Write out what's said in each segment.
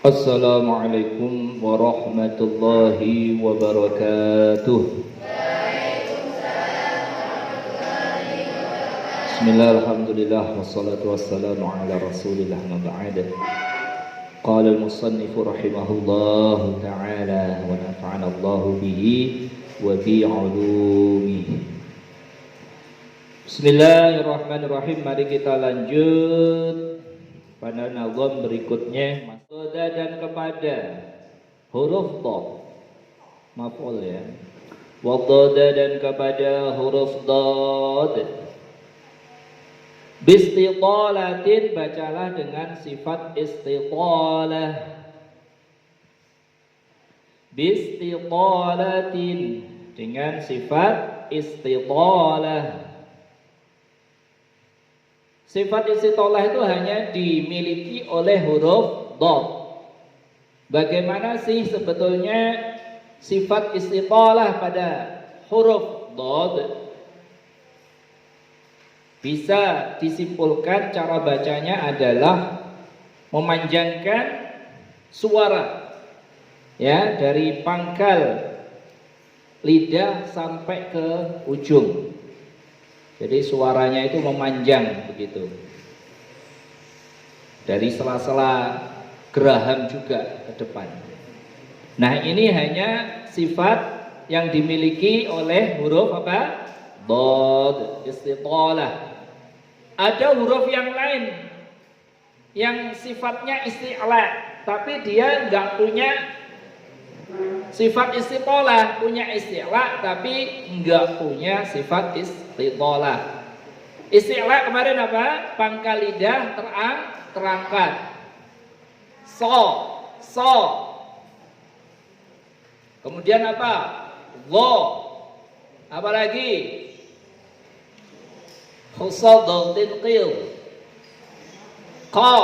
Assalamualaikum warahmatullahi wabarakatuh. Bismillah, alhamdulillah, wassalatu wassalamu ala rasulillah, ma ba'd. Qala al-musannifu rahimahullahu ta'ala wa nafa'ana Allahu bihi wa bi 'ulumihi. Bismillahirrahmanirrahim. Mari kita lanjut pada nazam berikutnya, maksudnya dan kepada huruf dha, maf'ul ya, wadada dan kepada huruf dad, bistitalatin, bacalah dengan sifat istitalah, bistitalatin dengan sifat istitalah. Sifat istitalah itu hanya dimiliki oleh huruf dad. Bagaimana sih sebetulnya sifat istitalah pada huruf dad? Bisa disimpulkan cara bacanya adalah memanjangkan suara, ya, dari pangkal lidah sampai ke ujung. Jadi suaranya itu memanjang begitu. Dari sela-sela geraham juga ke depan. Nah, ini hanya sifat yang dimiliki oleh huruf apa? Dad, istitalah. Ada huruf yang lain yang sifatnya isti'la, tapi dia enggak punya sifat istitalah, punya isti'la tapi enggak punya sifat istitalah. Isti'la kemarin apa? Pangkal lidah terangkat. So. Kemudian apa? Dha. Apa lagi? Khusadatin qil. Qa.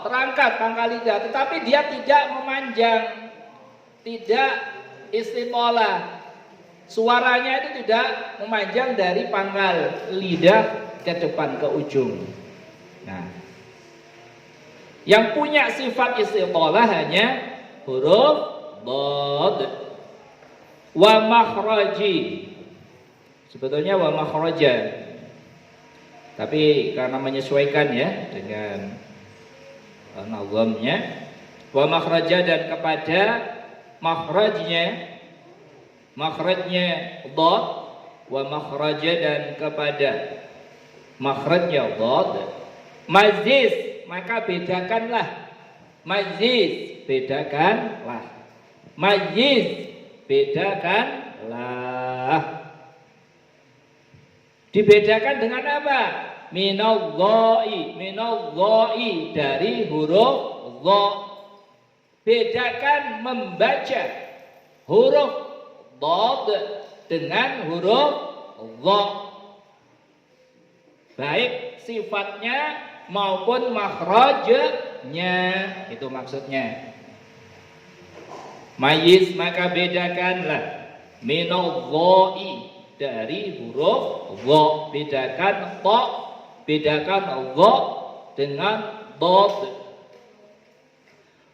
Terangkat pangkal lidah, tetapi dia tidak memanjang, tidak istitalah. Suaranya itu tidak memanjang dari pangkal lidah ke depan ke ujung. Nah, yang punya sifat istitalah hanya huruf dad. Wa makhraji. Sebetulnya wa makhraja, tapi karena menyesuaikan ya dengan nazamnya, wa makhraja dan kepada makhrajnya dad, wa makhraja dan kepada makhrajnya dad, maziz, maka bedakanlah, maziz, bedakanlah, maziz, bedakanlah. Dibedakan dengan apa? Minadh-dha'i, dari huruf dha. Bedakan membaca huruf dad dengan huruf dha, baik sifatnya maupun makhrajnya, itu maksudnya. Mayyiz, maka bedakanlah, minadh-dha'i, dari huruf dha. Bedakan ta, bedakan dha dengan dad.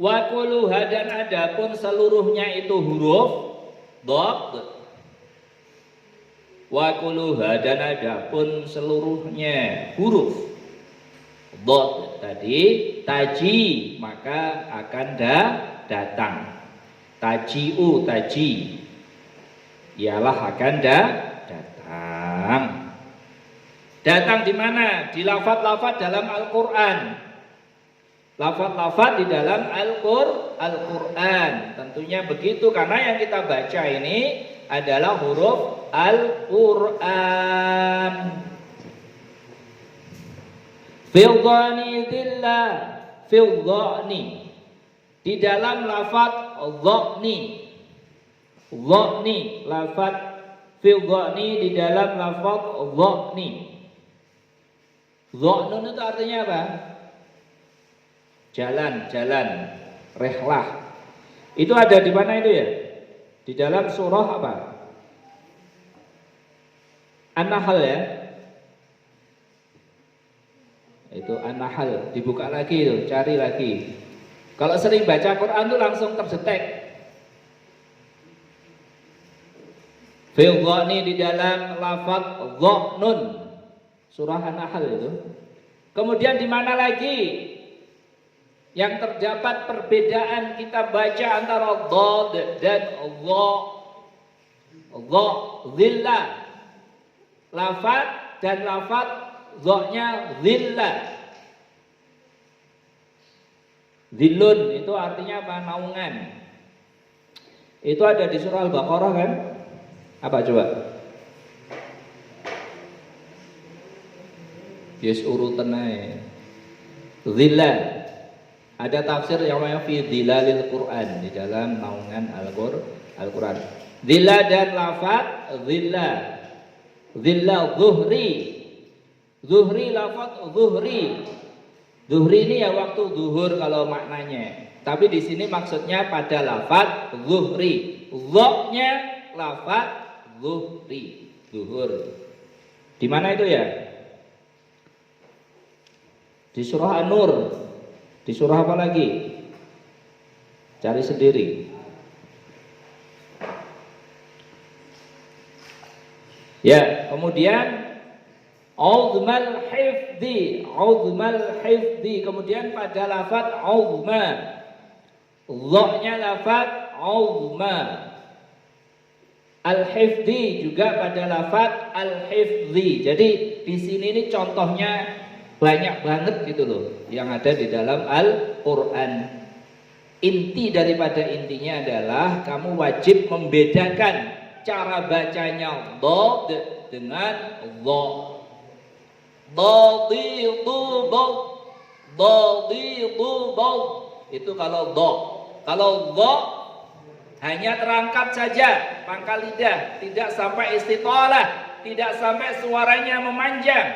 Wa kulluha, dan adapun seluruhnya itu huruf dad. Wa kulluha, dan adapun seluruhnya huruf dad tadi, taji, maka akan datang. Taji'u, taji, ialah akan datang. Datang di mana? Di lafaz-lafaz dalam Al-Qur'an. Lafaz-lafaz di dalam Al-Qur'an. Tentunya begitu, karena yang kita baca ini adalah huruf Al-Qur'an. Fil-dhani dillah, fil-dhani, di dalam lafaz dhani. Dhani, lafaz fil-dhani, di dalam lafaz dhani. Dha'nun itu artinya apa? Jalan, rehlah. Itu ada di mana itu ya? Di dalam surah apa? An-Nahl ya. Itu An-Nahl, dibuka lagi itu, cari lagi. Kalau sering baca Quran tuh langsung terdetek. Fil dhani di dalam lafaz dhannun. Surah An-Nahl itu. Kemudian di mana lagi yang terdapat perbedaan kita baca antara dhad dan dha? Dha dhilla. Lafaz dan lafaz dha-nya dhilla. Dhillun itu artinya apa? Naungan. Itu ada di surah Al-Baqarah kan? Apa coba? Yes urutan aja. Dhilla. Ada tafsir yang namanya fi dhilalil Quran, di dalam naungan Al-Quran. Dhilla dan lafaz dhilla. Dhilla zuhri. Zuhri lafaz zuhri. Zuhri ini ya waktu zuhur kalau maknanya. Tapi di sini maksudnya pada lafaz zuhri. Dha-nya lafaz zuhri. Zuhur. Di mana itu ya? Di surah An-Nur. Di surah apa lagi? Cari sendiri. Ya, kemudian Uzmal hifdi, uzmal hifdi. Kemudian pada lafaz uzma, dha-nya lafaz uzma. Al-hifdi juga pada lafaz al-hifdi. Jadi di sini ini contohnya banyak banget gitu loh yang ada di dalam Al-Qur'an. Inti daripada intinya adalah kamu wajib membedakan cara bacanya dhad dengan dha. Dhadidu itu kalau dha. Kalau dha hanya terangkat saja pangkal lidah, tidak sampai istitalah, tidak sampai suaranya memanjang.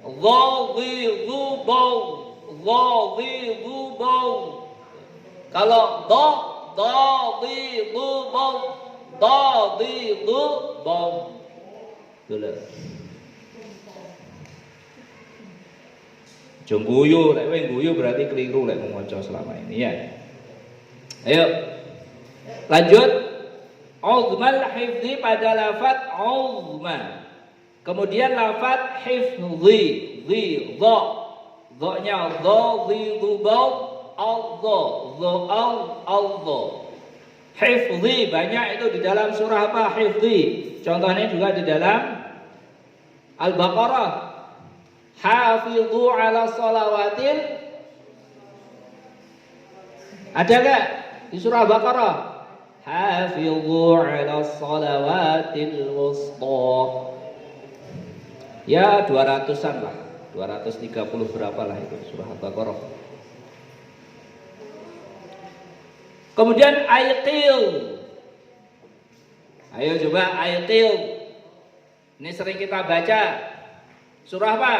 Dhadidu. Kalau dha dhadidu. Dulu. Jom guyu, lek kowe guyu berarti keliru lek maca selama ini ya. Ayo. Lanjut. Uzmal hifzi pada lafaz uzma. Kemudian lafaz hifzi, dha. Dha-nya dha, dhidhu, al-dha. Hifzi banyak itu di dalam surah apa? Hifzi. Contohnya juga di dalam Al-Baqarah. Hafidhu ala shalawatil. Ada enggak di surah Baqarah? Hafidhu ala shalawatil wusta. Ya 200-an lah, 230 berapa lah itu surah Al-Baqarah. Kemudian aiqil. Ayo coba aiqil. Ini sering kita baca. Surah apa?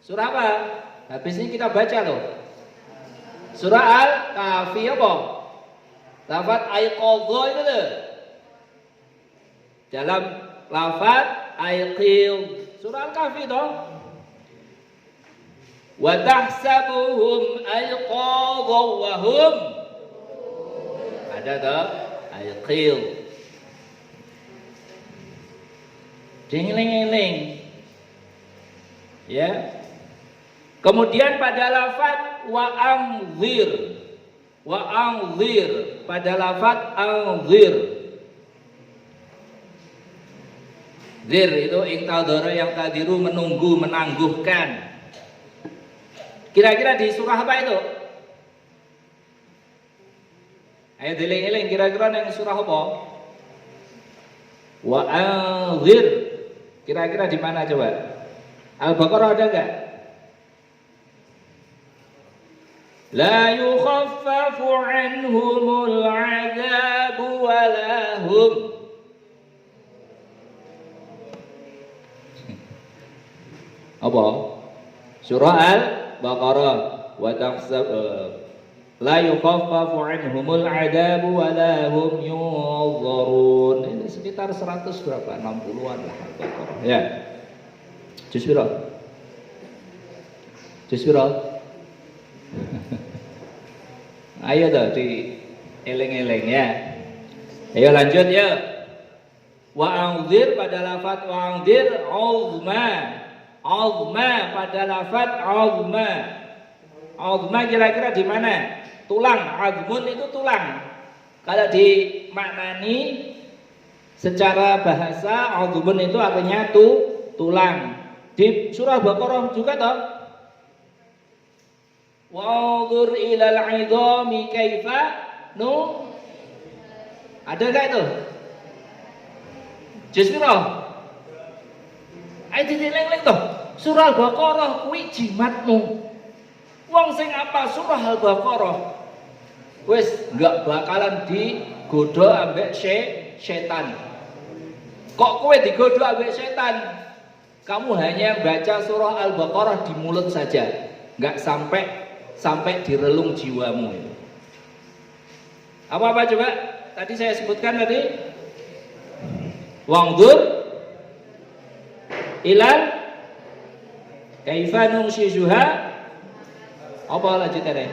Surah apa? Habis ini kita baca loh. Surah Al-Kahfi apa? Lafaz aiqadha itu loh. Dalam lafaz aiqil. Surah Al-Kahfi toh. Wa tahsabuhum aiqadha wa hum. Ada toh aiqil. Dieling-eling. Ya. Kemudian pada lafaz wa anzir. Wa anzir pada lafaz anzir. Zir itu iktadara yang tadiru menunggu, menangguhkan. Kira-kira di surah apa itu? Ayo dieling-eling kira-kira yang surah apa? Wa anzir. Kira-kira di mana coba? Al-Baqarah ada enggak? La yukhaffafu anhumul 'adzabu wa lahum. Apa? Surah Al-Baqarah. Wa tahsab la yukhaffafu anhumul 'adzabu wa lahum yunzarun. Ini sekitar 100 berapa? 60-an lah Al-Baqarah. Ya. Juz piro? Juz piro? Ayo toh di eleng-eleng ya. Ayo lanjut ya. Wa anzir pada lafaz wa anzir uzma. Uzma pada lafaz uzma. Uzma kira-kira di mana? Tulang. Azmun itu tulang. Kalau dimaknani secara bahasa uzmun itu artinya tulang. Di surah Baqarah juga toh. Wa'udhur ilal 'idhami kaifa ada enggak itu? Jismiro. Ayo dileng-leng toh. Surah Al-Baqarah kuwi jimatmu. Wong sing apa surah Al-Baqarah wis enggak bakalan digoda ambek setan. Kok kowe digoda ambek setan? Kamu hanya baca surah Al-Baqarah di mulut saja, enggak sampai di relung jiwamu. Apa coba? Tadi saya sebutkan tadi. Wangdur ilal kaifa nunshizuha. Apa lanjutannya?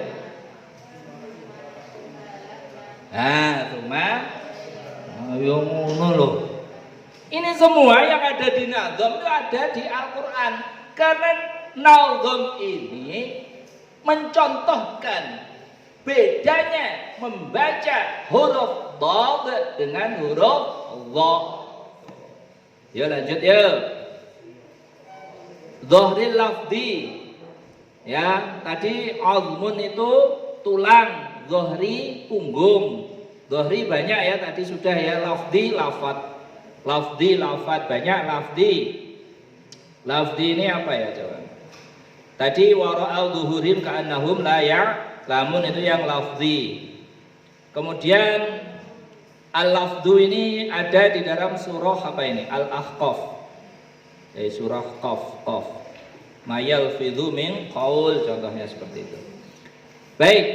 Cuma ayo ngono loh. Ini semua yang ada di nazam itu ada di Al-Qur'an. Karena nazam ini mencontohkan bedanya membaca huruf dad dengan huruf dha. Ya lanjut ya. Dhahril lafzi. Ya, tadi azmun itu tulang, dhahri punggung. Dhahri banyak ya tadi sudah ya, lafzi lafat. Lafzi lafat banyak lafzi. Lafzi ini apa ya coba? Tadi wara'al dhuhurim ka'annahum la ya'lamun itu yang lafzi. Kemudian al-lafzu ini ada di dalam surah apa ini? Al-Ahqaf. Surah Qaf. Mayal fidhu min qaul, contohnya seperti itu. Baik.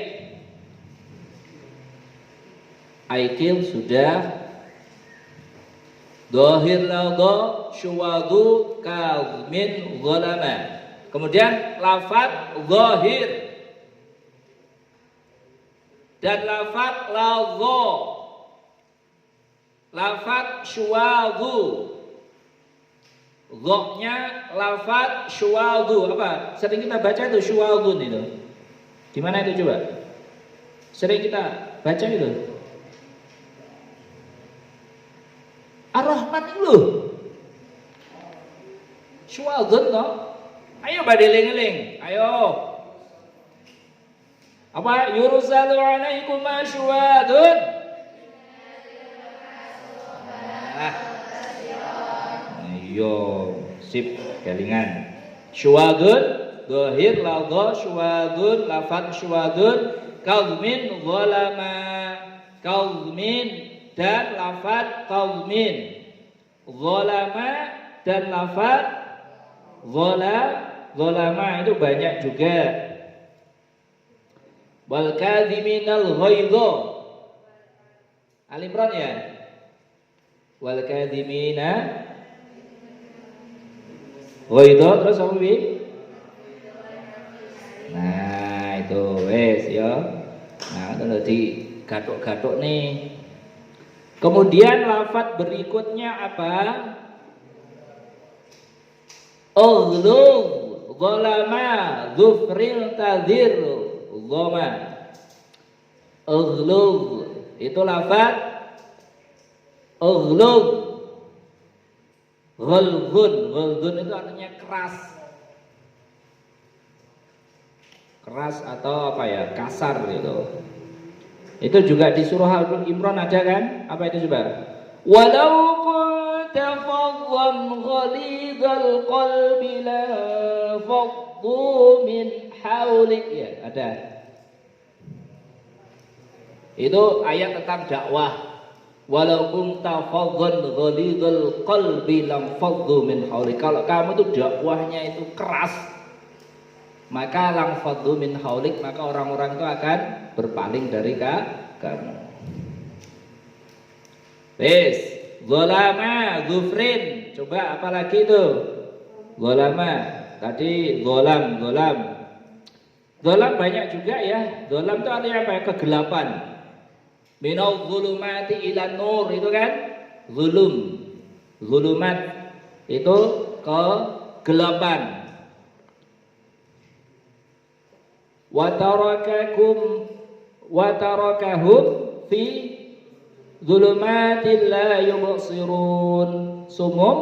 Aikil sudah. Dhahir ladha syuwadu kazmin zalama. Kemudian lafaz zahir dan lafaz ladha. Lafaz syuwadu. Dhoknya lafaz syuwadu apa? Sering kita baca itu syuwadun itu. Di mana itu coba? Sering kita baca itu. Ar-Rahman itu. Syuwadun toh. Ayo badeling-eling. Ayo. Apa? Yursalu alaikum syuwadun. Ayo, sip kelingan. Syuwadun, dhahir ladha syuwadun, lafaz syuwadun, kazmin zalama. Kazmin dan lafaz kazmin. Zalama dan lafaz zalama itu banyak juga. Wal kadhiminal ghaidha. Al-Imran ya. Wal kadhimina ghaidha terus apa bi? Nah, itu wes ya. Nah, itu di gathuk-gathuk nih. Kemudian lafaz berikutnya apa? Aghlub, zalama, dzufril tadhir, dhama. Aghlub itu lafaz aghlub. Ghalghun itu artinya keras. Keras atau apa ya? Kasar gitu. Itu juga di surah Al-Imran ada kan? Apa itu coba? Walau kunta faddan ghalidhal qalbi la faddu min hawlik. Ya, ada. Itu ayat tentang dakwah. Walau kunta faddan ghalidhal qalbi lam faddu min hawlik. Kalau kamu itu dakwahnya itu keras, maka lam faddu min hawlik, maka orang-orang itu akan berpaling dari kamu. Wes, zalama, dzufrin. Coba apa lagi itu? Zalama. Tadi golam. Dolam banyak juga ya. Dolam itu artinya apa? Kegelapan. Minal zulumati ilan nur, itu kan zulum. Zulumat itu kegelapan. Watarakahum fi zulumatil la yubsirun. Sumum.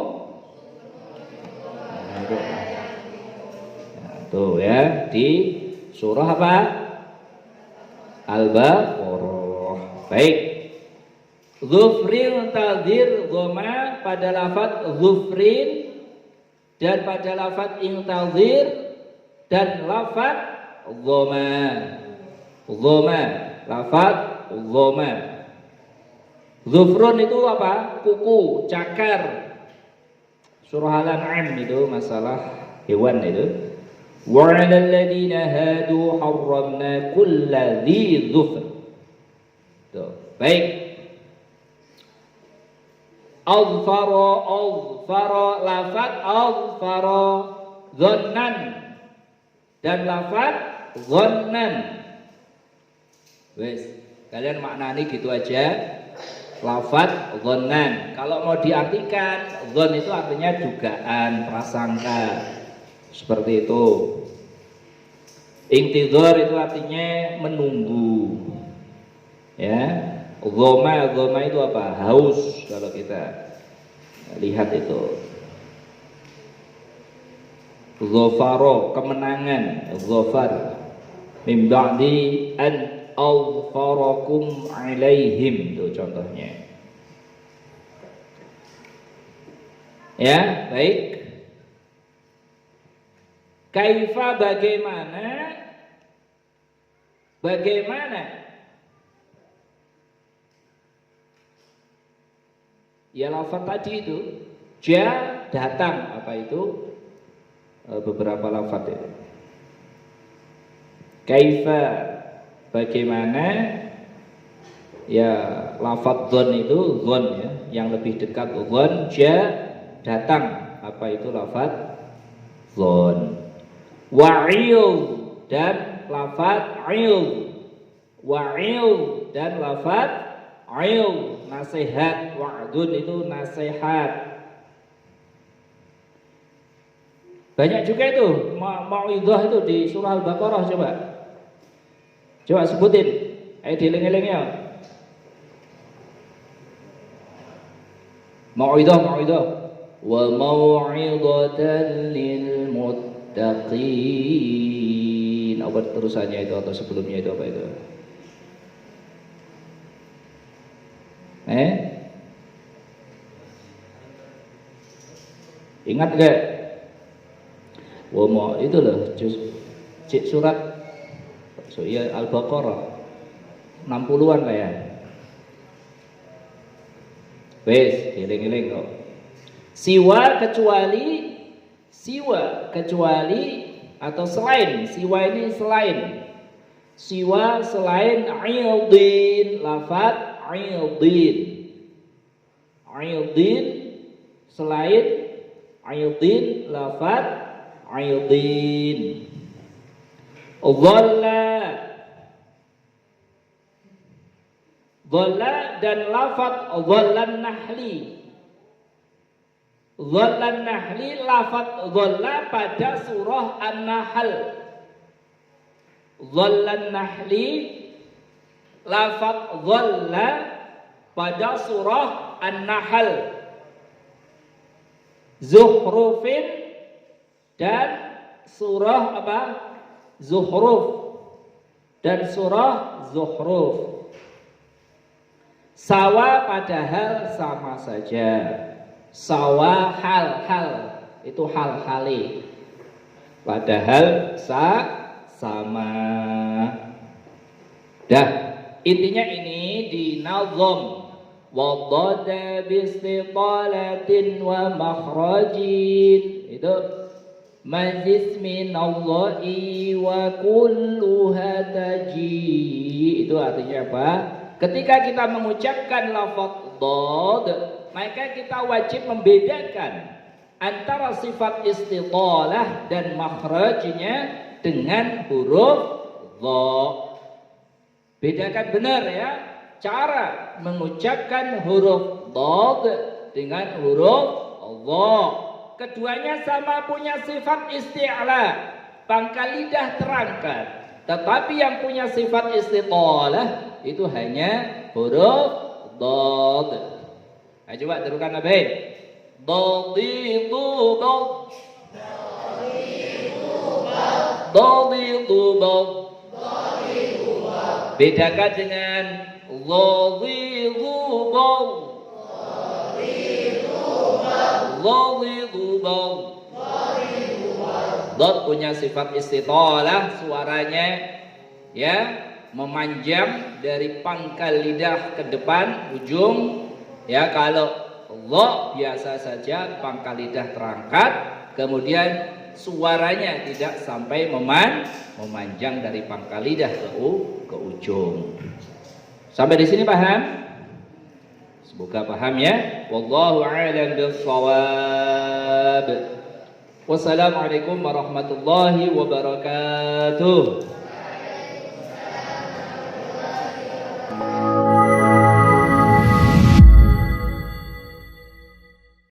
Tuh ya, di surah apa? Al-Baqarah. Baik. Zufrin tadhir goma pada lafaz zufrin dan pada lafaz intadhir dan lafaz goma. Goma, lafaz goma. Zufrun itu apa? Kuku, cakar. Surah Al-An'am itu masalah hewan itu. Wa 'alal ladzina hadu harramna kulla dzi dzufr. Tuh, baik. Azfara lafaz azfara dhannan dan lafaz dhannan. Wes, kalian maknani gitu aja. Lafaz dhannan. Kalau mau diartikan, dhann itu artinya dugaan, prasangka. Seperti itu. Intidhar itu artinya menunggu. Ya. Goma itu apa? Haus kalau kita lihat itu. Zafaro, kemenangan, zafar. Min ba'di an awfarakum alaihim, itu contohnya. Ya, baik. Kaifa bagaimana ya lafaz tadi itu ja datang, apa itu beberapa lafaz itu. Kaifa bagaimana ya lafaz dzon itu dzon ya, yang lebih dekat dzon. Ja datang, apa itu lafaz dzon. Wa'il dan lafaz il. Wa'il dan lafaz il. Nasihat, wa'dun itu nasihat. Banyak juga itu mau'idhah itu di surah Al-Baqarah. Coba sebutin. Ayo dieling-eling ya. Mau'idhah. Wa mau'idhatan lil muttaqin. Apa terusannya itu atau sebelumnya itu apa itu? Ingat enggak? Wa itu loh surat ya Al-Baqarah 60-an lah ya. Wes, eling-eling kok. Siwa kecuali atau selain. Siwa ini selain. Siwa selain ildin, lafaz ildin. Ildin selain ildin, lafaz ildin. Dhalla dan lafaz dhallan nahli. Dhallan nahli, lafaz dhalla pada surah An-Nahl. Dhallan nahli, lafaz dhalla pada surah An-Nahl. Zuhrufin dan surah apa? Zuhruf dan surah Zuhruf. Sawa padahal sama saja. Sawa hal itu hal-hali. Padahal sama. Dah, intinya ini di nazam. Wadada bistiqalatin wa makhrajin. Itu majlis minallahi wa kulluha taji. Itu artinya apa? Ketika kita mengucapkan lafaz dhad, maka kita wajib membedakan antara sifat istiqalah dan makhrajnya dengan huruf dha. Bedakan benar ya cara mengucapkan huruf dad dengan huruf dha. Keduanya sama punya sifat isti'la, pangkal lidah terangkat. Tetapi yang punya sifat istitalah itu hanya huruf dad. Nah, coba terukan baik. Dadidu dad. Dadidu dad. Bedakan dengan dhadhidu dad. Dhadhidu dad. Dad punya sifat istitalah, suaranya ya memanjang dari pangkal lidah ke depan ujung. Ya, kalau dha biasa saja pangkal lidah terangkat, kemudian suaranya tidak sampai memanjang dari pangkal lidah ke ujung. Sampai di sini paham? Semoga paham ya. Wallahu a'lam bishawab. Wassalamualaikum warahmatullahi wabarakatuh.